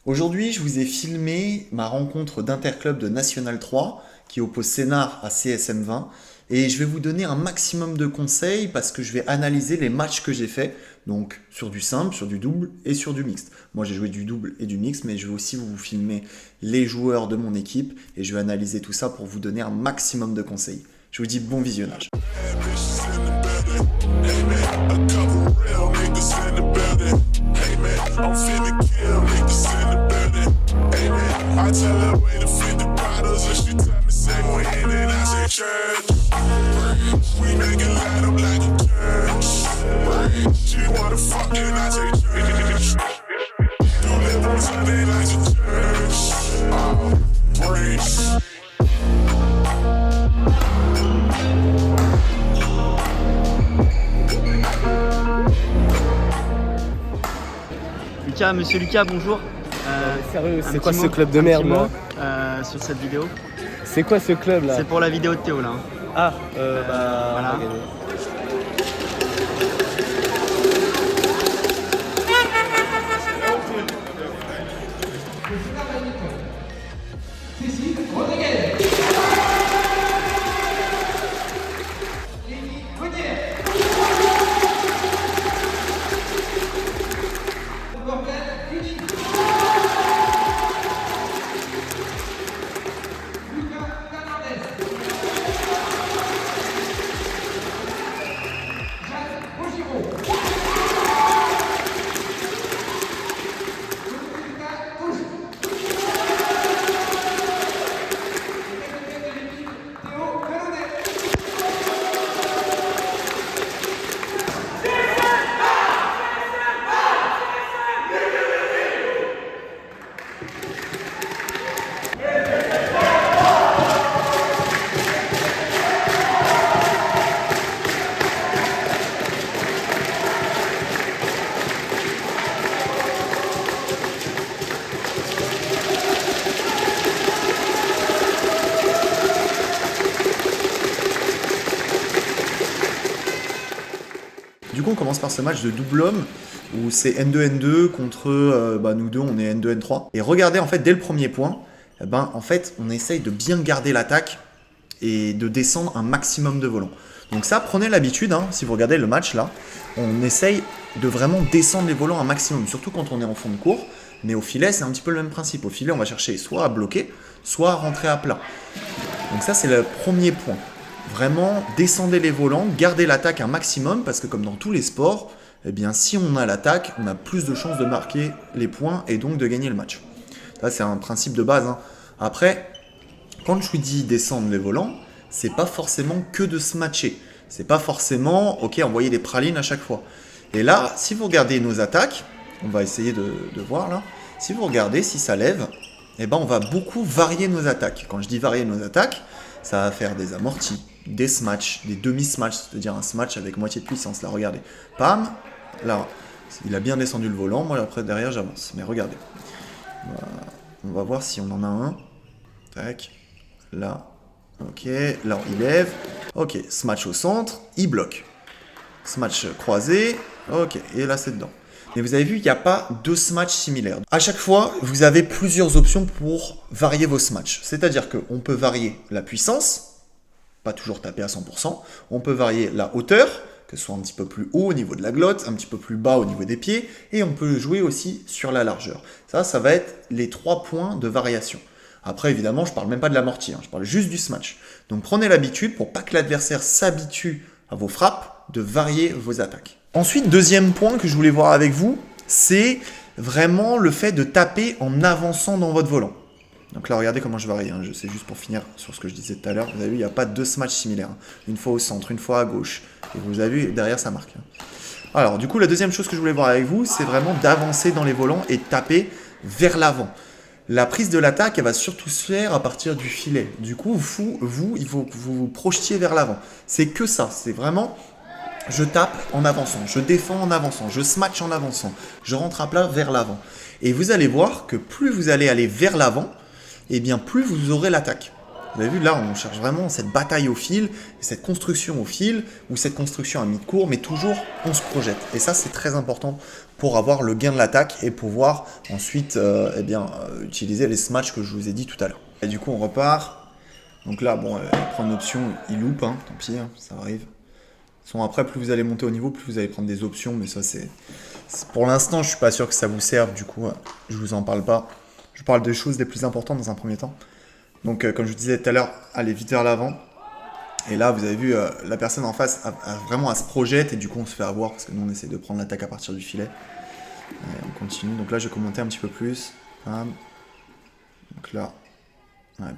Aujourd'hui, je vous ai filmé ma rencontre d'Interclub de National 3 qui oppose Sénart à CSM 20 et je vais vous donner un maximum de conseils parce que je vais analyser les matchs que j'ai faits, donc sur du simple, sur du double et sur du mixte. Moi j'ai joué du double et du mixte, mais je vais aussi vous filmer les joueurs de mon équipe et je vais analyser tout ça pour vous donner un maximum de conseils. Je vous dis bon visionnage. I'm finna kill niggas in the building. Amen. I tell her way to 50 bottles and she tell me say when and I say church. We make it light up like a church. She wanna fuck and I say church. Do live on Sunday like a church. Oh, praise. Monsieur Lucas, bonjour. Sérieux, c'est quoi ce club de merde là sur cette vidéo. C'est quoi ce club là? C'est pour la vidéo de Théo là. Ah, voilà. Du coup, on commence par ce match de double homme où c'est N2-N2 contre nous deux, on est N2-N3. Et regardez, en fait, dès le premier point, en fait, on essaye de bien garder l'attaque et de descendre un maximum de volants. Donc ça, prenez l'habitude, hein, si vous regardez le match là, on essaye de vraiment descendre les volants un maximum, surtout quand on est en fond de cours. Mais au filet, c'est un petit peu le même principe. Au filet, on va chercher soit à bloquer, soit à rentrer à plat. Donc ça, c'est le premier point. Vraiment, descendez les volants, gardez l'attaque un maximum, parce que comme dans tous les sports, eh bien, si on a l'attaque, on a plus de chances de marquer les points et donc de gagner le match. Ça, c'est un principe de base, hein. Après, quand je vous dis descendre les volants, c'est pas forcément que de se matcher. C'est pas forcément, ok, envoyer des pralines à chaque fois. Et là, si vous regardez nos attaques, on va essayer de voir là, si vous regardez, si ça lève, eh ben, on va beaucoup varier nos attaques. Quand je dis varier nos attaques, ça va faire des amortis, des smatchs, des demi-smatchs, c'est-à-dire un smatch avec moitié de puissance. Là, regardez. Pam, là, il a bien descendu le volant. Moi, après, derrière, j'avance. Mais regardez. On va voir si on en a un. Tac. Là. Ok. Là, il lève. Ok. Smatch au centre. Il bloque. Smatch croisé. Ok. Et là, c'est dedans. Mais vous avez vu, il n'y a pas deux smatchs similaires. À chaque fois, vous avez plusieurs options pour varier vos smatchs. C'est-à-dire qu'on peut varier la puissance, pas toujours taper à 100%. On peut varier la hauteur, que ce soit un petit peu plus haut au niveau de la glotte, un petit peu plus bas au niveau des pieds, et on peut jouer aussi sur la largeur. Ça va être les 3 points de variation. Après, évidemment, je ne parle même pas de l'amorti, je parle juste du smatch. Donc prenez l'habitude, pour pas que l'adversaire s'habitue à vos frappes, de varier vos attaques. Ensuite, deuxième point que je voulais voir avec vous, c'est vraiment le fait de taper en avançant dans votre volant. Donc là, regardez comment je varie. Hein. C'est juste pour finir sur ce que je disais tout à l'heure. Vous avez vu, il n'y a pas deux smatchs similaires. Une fois au centre, une fois à gauche. Et vous avez vu, derrière, ça marque. Alors, du coup, la deuxième chose que je voulais voir avec vous, c'est vraiment d'avancer dans les volants et de taper vers l'avant. La prise de l'attaque, elle va surtout se faire à partir du filet. Du coup, il faut que vous vous projetiez vers l'avant. C'est que ça. C'est vraiment... Je tape en avançant, je défends en avançant, je smatch en avançant, je rentre à plat vers l'avant. Et vous allez voir que plus vous allez aller vers l'avant, et bien plus vous aurez l'attaque. Vous avez vu, là, on cherche vraiment cette bataille au fil, cette construction au fil, ou cette construction à mi-cours, mais toujours, on se projette. Et ça, c'est très important pour avoir le gain de l'attaque et pouvoir ensuite utiliser les smash que je vous ai dit tout à l'heure. Et du coup, on repart. Donc là, bon, prendre une option, il loupe, hein, tant pis, hein, ça arrive. Après, plus vous allez monter au niveau, plus vous allez prendre des options, mais ça, c'est pour l'instant, je suis pas sûr que ça vous serve, du coup, je vous en parle pas. Je parle des choses les plus importantes dans un premier temps. Donc, comme je vous disais tout à l'heure, allez vite vers l'avant. Et là, vous avez vu, la personne en face a vraiment à se projette, et du coup, on se fait avoir, parce que nous, on essaie de prendre l'attaque à partir du filet. On continue. Donc là, je vais commenter un petit peu plus. Bam. Donc là,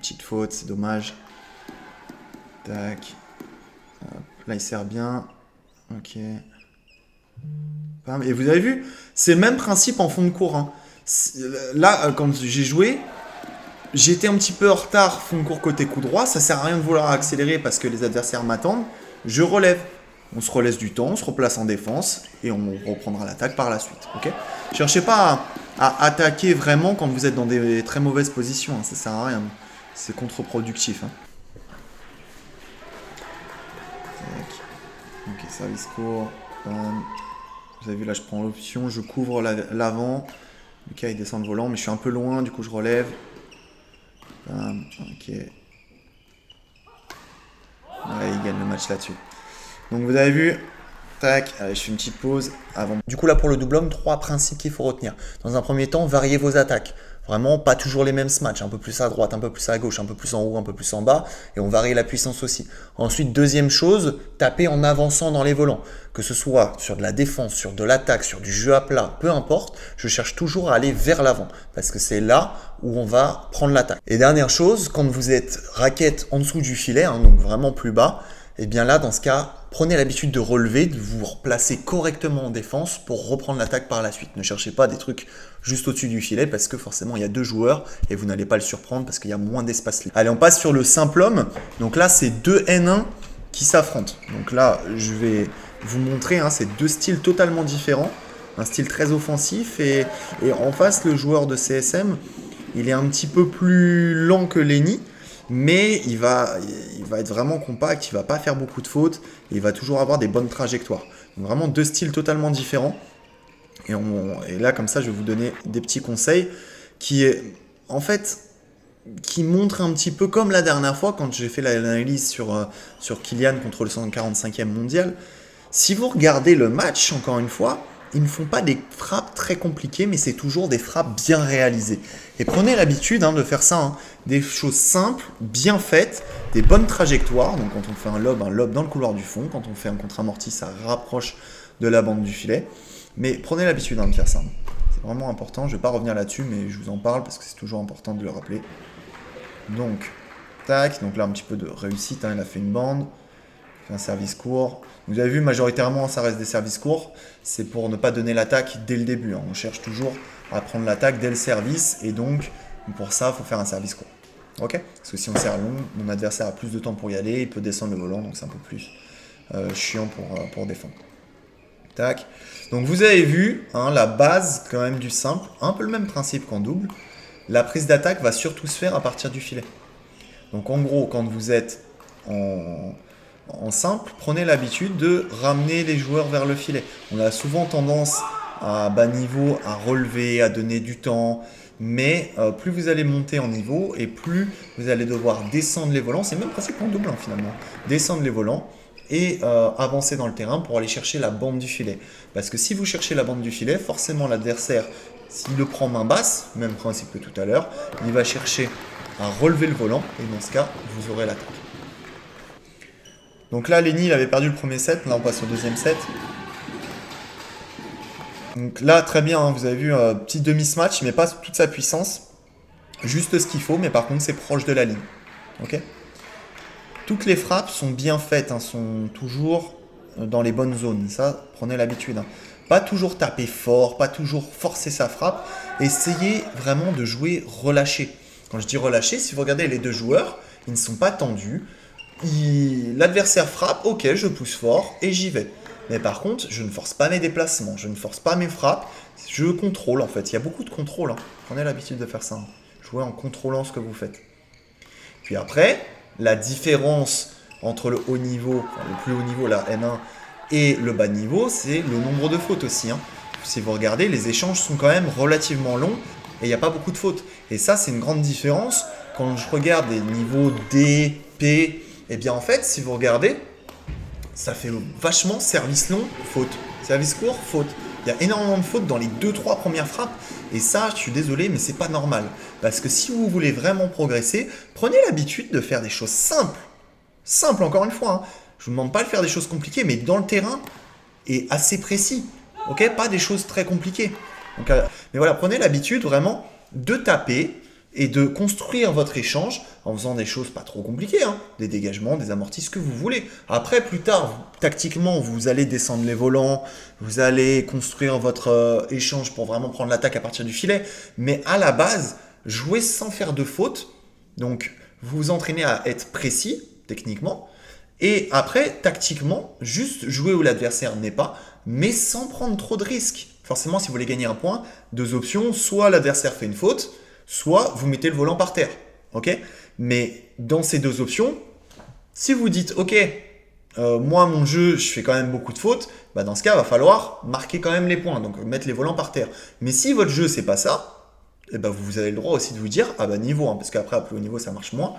petite faute, c'est dommage. Tac. Hop. Là, il sert bien. Ok. Bam. Et vous avez vu, c'est le même principe en fond de cours. Hein. Là, quand j'ai joué, j'étais un petit peu en retard fond de cours côté coup droit. Ça sert à rien de vouloir accélérer parce que les adversaires m'attendent. Je relève. On se relaisse du temps, on se replace en défense et on reprendra l'attaque par la suite. Okay, cherchez pas à attaquer vraiment quand vous êtes dans des très mauvaises positions. Hein, ça sert à rien. C'est contre-productif. Hein. Ok, service court. Vous avez vu, là, je prends l'option. Je couvre l'avant. Lucas, il descend le volant, mais je suis un peu loin. Du coup, je relève. Ok. Ouais, il gagne le match là-dessus. Donc vous avez vu, tac, allez, je fais une petite pause avant. Du coup là pour le double homme, 3 principes qu'il faut retenir. Dans un premier temps, variez vos attaques. Vraiment pas toujours les mêmes smatchs, un peu plus à droite, un peu plus à gauche, un peu plus en haut, un peu plus en bas, et on varie la puissance aussi. Ensuite, deuxième chose, tapez en avançant dans les volants. Que ce soit sur de la défense, sur de l'attaque, sur du jeu à plat, peu importe, je cherche toujours à aller vers l'avant, parce que c'est là où on va prendre l'attaque. Et dernière chose, quand vous êtes raquette en dessous du filet, hein, donc vraiment plus bas, et bien là, dans ce cas, prenez l'habitude de relever, de vous replacer correctement en défense pour reprendre l'attaque par la suite. Ne cherchez pas des trucs juste au-dessus du filet parce que forcément, il y a 2 joueurs et vous n'allez pas le surprendre parce qu'il y a moins d'espace libre. Allez, on passe sur le simple homme. Donc là, c'est 2 N1 qui s'affrontent. Donc là, je vais vous montrer, hein, c'est 2 styles totalement différents. Un style très offensif et en face, le joueur de CSM, il est un petit peu plus lent que Lenny. Mais il va être vraiment compact, il ne va pas faire beaucoup de fautes, et il va toujours avoir des bonnes trajectoires. Donc vraiment 2 styles totalement différents. Et là, comme ça, je vais vous donner des petits conseils qui montrent un petit peu comme la dernière fois, quand j'ai fait l'analyse sur Kylian contre le 145e mondial. Si vous regardez le match, encore une fois, ils ne font pas des frappes très compliquées, mais c'est toujours des frappes bien réalisées. Et prenez l'habitude de faire ça, hein, des choses simples, bien faites, des bonnes trajectoires. Donc quand on fait un lob dans le couloir du fond. Quand on fait un contre-amorti, ça rapproche de la bande du filet. Mais prenez l'habitude de faire ça. C'est vraiment important. Je ne vais pas revenir là-dessus, mais je vous en parle parce que c'est toujours important de le rappeler. Donc, tac. Donc là, un petit peu de réussite. Hein, il a fait une bande. Un service court. Vous avez vu, majoritairement, ça reste des services courts. C'est pour ne pas donner l'attaque dès le début. Hein. On cherche toujours à prendre l'attaque dès le service. Et donc, pour ça, il faut faire un service court. Ok ? Parce que si on sert long, mon adversaire a plus de temps pour y aller. Il peut descendre le volant. Donc, c'est un peu plus chiant pour défendre. Tac. Donc, vous avez vu, hein, la base quand même du simple. Un peu le même principe qu'en double. La prise d'attaque va surtout se faire à partir du filet. Donc, en gros, quand vous êtes en simple, prenez l'habitude de ramener les joueurs vers le filet. On a souvent tendance à bas niveau à relever, à donner du temps, mais plus vous allez monter en niveau et plus vous allez devoir descendre les volants. C'est le même principe en double finalement. Descendre les volants et avancer dans le terrain pour aller chercher la bande du filet. Parce que si vous cherchez la bande du filet, forcément l'adversaire, s'il le prend main basse, même principe que tout à l'heure, il va chercher à relever le volant et dans ce cas, vous aurez l'attaque. Donc là, Lenny, il avait perdu le premier set. Là, on passe au deuxième set. Donc là, très bien, hein, vous avez vu, petit demi-smash, mais pas toute sa puissance. Juste ce qu'il faut, mais par contre, c'est proche de la ligne. Ok ? Toutes les frappes sont bien faites, hein, sont toujours dans les bonnes zones. Ça, prenez l'habitude. Hein. Pas toujours taper fort, pas toujours forcer sa frappe. Essayez vraiment de jouer relâché. Quand je dis relâché, si vous regardez les 2 joueurs, ils ne sont pas tendus. L'adversaire frappe, ok, je pousse fort et j'y vais. Mais par contre, je ne force pas mes déplacements, je ne force pas mes frappes, je contrôle en fait. Il y a beaucoup de contrôle. Hein. Prenez l'habitude de faire ça. Hein. Jouez en contrôlant ce que vous faites. Puis après, la différence entre le haut niveau, enfin, le plus haut niveau, la N1, et le bas niveau, c'est le nombre de fautes aussi. Hein. Si vous regardez, les échanges sont quand même relativement longs et il n'y a pas beaucoup de fautes. Et ça, c'est une grande différence. Quand je regarde les niveaux D, P, et bien en fait, si vous regardez, ça fait vachement service long, faute. Service court, faute. Il y a énormément de fautes dans les 2-3 premières frappes. Et ça, je suis désolé, mais c'est pas normal. Parce que si vous voulez vraiment progresser, prenez l'habitude de faire des choses simples. Simples, encore une fois. Hein. Je vous demande pas de faire des choses compliquées, mais dans le terrain et assez précis. Ok, pas des choses très compliquées. Donc, mais voilà, prenez l'habitude vraiment de taper et de construire votre échange en faisant des choses pas trop compliquées, hein. Des dégagements, des amortis, ce que vous voulez. Après, plus tard, tactiquement, vous allez descendre les volants, vous allez construire votre échange pour vraiment prendre l'attaque à partir du filet. Mais à la base, jouez sans faire de faute. Donc, vous vous entraînez à être précis, techniquement. Et après, tactiquement, juste jouer où l'adversaire n'est pas, mais sans prendre trop de risques. Forcément, si vous voulez gagner un point, deux options, soit l'adversaire fait une faute, soit vous mettez le volant par terre. Ok ? Mais dans ces deux options, si vous dites, ok, moi mon jeu, je fais quand même beaucoup de fautes, bah dans ce cas, il va falloir marquer quand même les points, donc mettre les volants par terre. Mais si votre jeu, c'est pas ça, eh ben, vous avez le droit aussi de vous dire, ah bah niveau, hein, parce qu'après, à plus haut niveau, ça marche moins.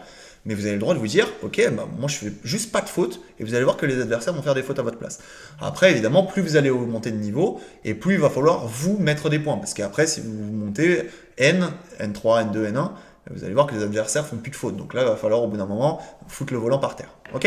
Mais vous avez le droit de vous dire, ok, bah, moi je fais juste pas de fautes, et vous allez voir que les adversaires vont faire des fautes à votre place. Après, évidemment, plus vous allez augmenter de niveau, et plus il va falloir vous mettre des points. Parce qu'après, si vous montez N, N3, N2, N1, vous allez voir que les adversaires font plus de fautes. Donc là, il va falloir au bout d'un moment foutre le volant par terre. Ok ?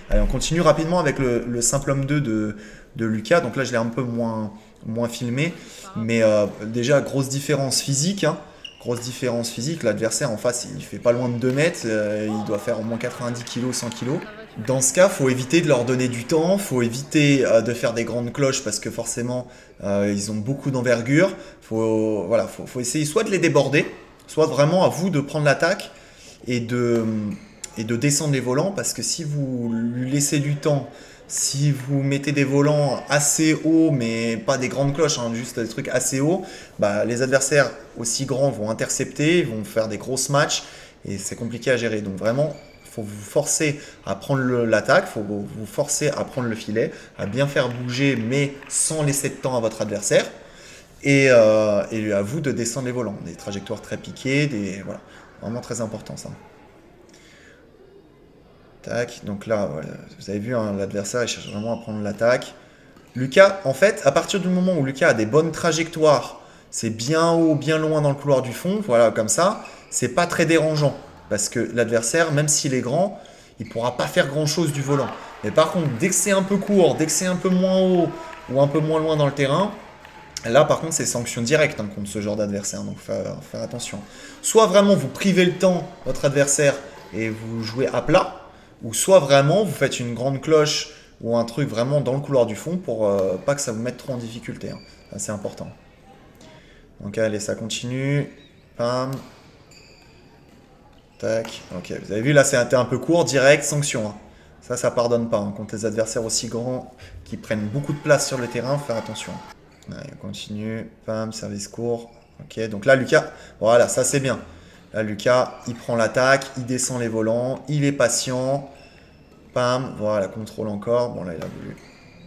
Allez, on continue rapidement avec le simple homme 2 de Lucas. Donc là, je l'ai un peu moins filmé, mais déjà, grosse différence physique. Hein. Grosse différence physique, l'adversaire en face, il fait pas loin de 2 mètres, il doit faire au moins 90 kg, 100 kg. Dans ce cas, il faut éviter de leur donner du temps, il faut éviter de faire des grandes cloches parce que forcément, ils ont beaucoup d'envergure. Faut essayer soit de les déborder, soit vraiment à vous de prendre l'attaque et de descendre les volants parce que si vous lui laissez du temps, si vous mettez des volants assez hauts, mais pas des grandes cloches, hein, juste des trucs assez hauts, bah, les adversaires aussi grands vont intercepter, vont faire des grosses matchs et c'est compliqué à gérer. Donc vraiment, il faut vous forcer à prendre l'attaque, il faut vous forcer à prendre le filet, à bien faire bouger, mais sans laisser de temps à votre adversaire. Et à vous de descendre les volants. Des trajectoires très piquées, voilà. Vraiment très important ça. Tac, donc là, voilà, vous avez vu, hein, l'adversaire il cherche vraiment à prendre l'attaque. Lucas, en fait, à partir du moment où Lucas a des bonnes trajectoires, c'est bien haut, bien loin dans le couloir du fond, voilà, comme ça, c'est pas très dérangeant. Parce que l'adversaire, même s'il est grand, il pourra pas faire grand chose du volant. Mais par contre, dès que c'est un peu court, dès que c'est un peu moins haut ou un peu moins loin dans le terrain, là, par contre, c'est sanction directe hein, contre ce genre d'adversaire, donc faire attention. Soit vraiment vous privez le temps, votre adversaire, et vous jouez à plat, ou soit vraiment vous faites une grande cloche ou un truc vraiment dans le couloir du fond pour pas que ça vous mette trop en difficulté. Hein. C'est important. Donc allez, ça continue. Pam. Tac. Ok, vous avez vu, là, c'était un peu court, direct, sanction. Hein. Ça pardonne pas. Hein. Contre les adversaires aussi grands qui prennent beaucoup de place sur le terrain, faire attention. Allez, on continue. Pam, service court. Ok, donc là, Lucas, voilà, ça c'est bien. Là, Lucas, il prend l'attaque, il descend les volants, il est patient. Pam, voilà, contrôle encore. Bon, là, il a voulu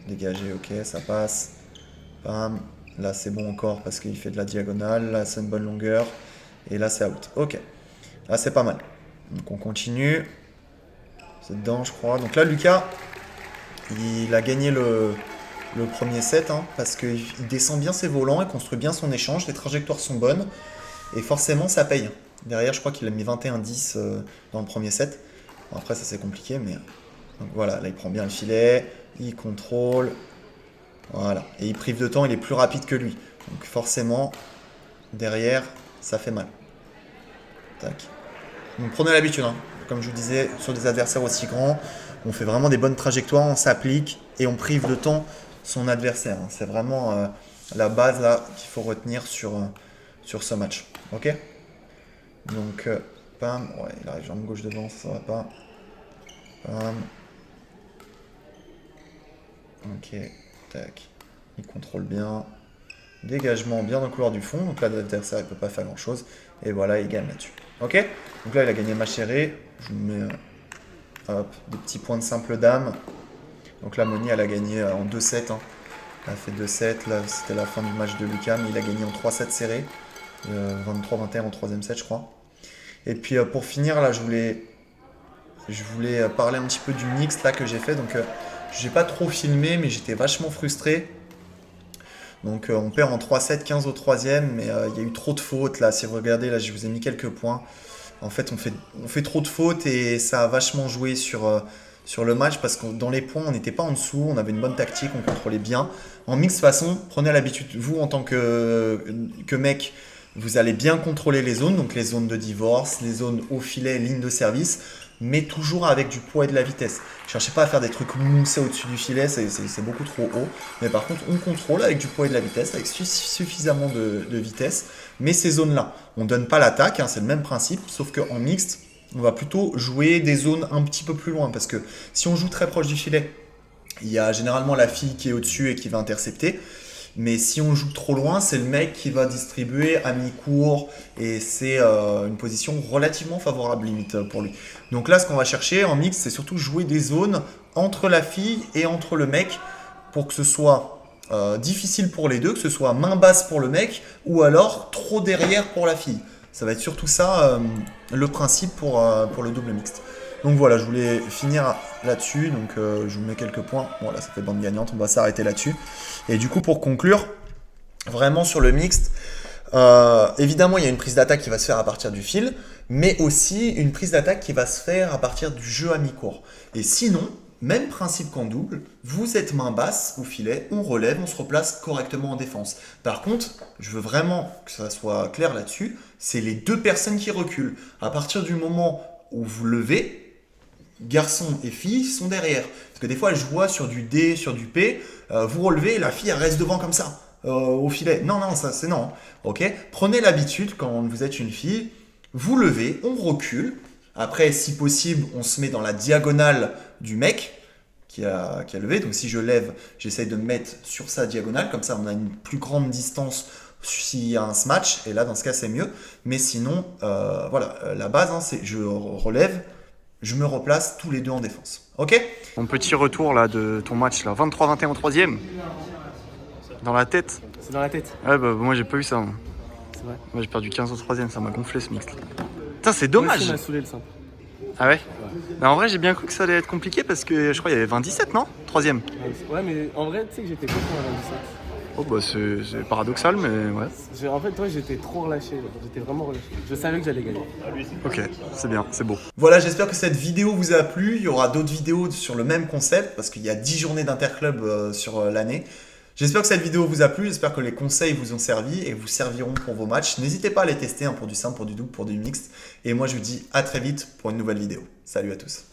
dégager, ok, ça passe. Pam, là, c'est bon encore parce qu'il fait de la diagonale. Là, c'est une bonne longueur. Et là, c'est out. Ok, là, c'est pas mal. Donc, on continue. C'est dedans, je crois. Donc là, Lucas, il a gagné le premier set hein, parce qu'il descend bien ses volants, il construit bien son échange, les trajectoires sont bonnes. Et forcément, ça paye. Derrière, je crois qu'il a mis 21-10 dans le premier set. Bon, après, ça c'est compliqué, mais... Donc voilà, là, il prend bien le filet, il contrôle. Voilà. Et il prive de temps, il est plus rapide que lui. Donc forcément, derrière, ça fait mal. Tac. Donc prenez l'habitude, hein. Comme je vous disais, sur des adversaires aussi grands, on fait vraiment des bonnes trajectoires, on s'applique et on prive de temps son adversaire. Hein. C'est vraiment la base là qu'il faut retenir sur ce match. Ok ? Donc, pam, ouais, il arrive jambe gauche devant, ça va pas. Pam. Ok, tac. Il contrôle bien. Dégagement bien dans le couloir du fond. Donc là, l'adversaire, il peut pas faire grand chose. Et voilà, il gagne là-dessus. Ok ? Donc là, il a gagné le match serré. Je vous mets des petits points de simple dame. Donc là, Moni, elle a gagné en 2-7. Hein. Elle a fait 2-7. Là, c'était la fin du match de Lucam. Il a gagné en 3-7 serré. 23-21 en 3ème set, je crois. Et puis pour finir, là, je voulais parler un petit peu du mix là, que j'ai fait. Donc, j'ai pas trop filmé, mais j'étais vachement frustré. Donc, on perd en 3-7, 15 au 3ème. Mais il y a eu trop de fautes. Là, si vous regardez, là, je vous ai mis quelques points. En fait, on fait trop de fautes et ça a vachement joué sur le match parce que dans les points, on n'était pas en dessous, on avait une bonne tactique, on contrôlait bien. En mix, de toute façon, prenez l'habitude, vous en tant que mec, vous allez bien contrôler les zones, donc les zones de divorce, les zones au filet, ligne de service, mais toujours avec du poids et de la vitesse. Cherchez pas à faire des trucs moussés au-dessus du filet, c'est beaucoup trop haut. Mais par contre, on contrôle avec du poids et de la vitesse, avec suffisamment de vitesse. Mais ces zones-là, on ne donne pas l'attaque, hein, c'est le même principe, sauf qu'en mixte, on va plutôt jouer des zones un petit peu plus loin. Parce que si on joue très proche du filet, il y a généralement la fille qui est au-dessus et qui va intercepter. Mais si on joue trop loin, c'est le mec qui va distribuer à mi-court et c'est une position relativement favorable limite pour lui. Donc là, ce qu'on va chercher en mix, c'est surtout jouer des zones entre la fille et entre le mec pour que ce soit difficile pour les deux, que ce soit main basse pour le mec ou alors trop derrière pour la fille. Ça va être surtout ça le principe pour le double mixte. Donc voilà, je voulais finir là-dessus, donc je vous mets quelques points. Bon là ça fait bande gagnante, on va s'arrêter là-dessus. Et du coup pour conclure, vraiment sur le mixte, évidemment il y a une prise d'attaque qui va se faire à partir du fil, mais aussi une prise d'attaque qui va se faire à partir du jeu à mi-court. Et sinon, même principe qu'en double, vous êtes main basse au filet, on relève, on se replace correctement en défense. Par contre, je veux vraiment que ça soit clair là-dessus, c'est les deux personnes qui reculent. À partir du moment où vous levez, garçons et filles sont derrière. Parce que des fois, je vois sur du D, sur du P, vous relevez, la fille elle reste devant comme ça, au filet. Non, ça c'est non. Ok. Prenez l'habitude quand vous êtes une fille, vous levez, on recule. Après, si possible, on se met dans la diagonale du mec qui a levé. Donc si je lève, j'essaye de me mettre sur sa diagonale. Comme ça, on a une plus grande distance s'il y a un smash. Et là, dans ce cas, c'est mieux. Mais sinon, voilà, la base, hein, c'est je relève. Je me replace tous les deux en défense. Ok? Mon petit retour là de ton match là, 23-21 au 3ème. Dans la tête. C'est dans la tête. Ouais bah moi j'ai pas eu ça. Moi, C'est vrai. moi j'ai perdu 15 au 3ème, ça m'a gonflé ce mix là. Putain c'est dommage. Moi aussi, m'a saoulé le simple. Ah ouais? Mais en vrai j'ai bien cru que ça allait être compliqué parce que je crois qu'il y avait 20-17 non? 3ème. Ouais mais en vrai tu sais que j'étais content à 27. Oh bah c'est paradoxal mais ouais. En fait toi j'étais trop relâché, là. J'étais vraiment relâché. Je savais que j'allais gagner. Ok, c'est bien, c'est beau. Voilà, j'espère que cette vidéo vous a plu. Il y aura d'autres vidéos sur le même concept parce qu'il y a 10 journées d'interclub sur l'année. J'espère que cette vidéo vous a plu, j'espère que les conseils vous ont servi et vous serviront pour vos matchs. N'hésitez pas à les tester hein, pour du simple, pour du double, pour du mixte. Et moi je vous dis à très vite pour une nouvelle vidéo. Salut à tous.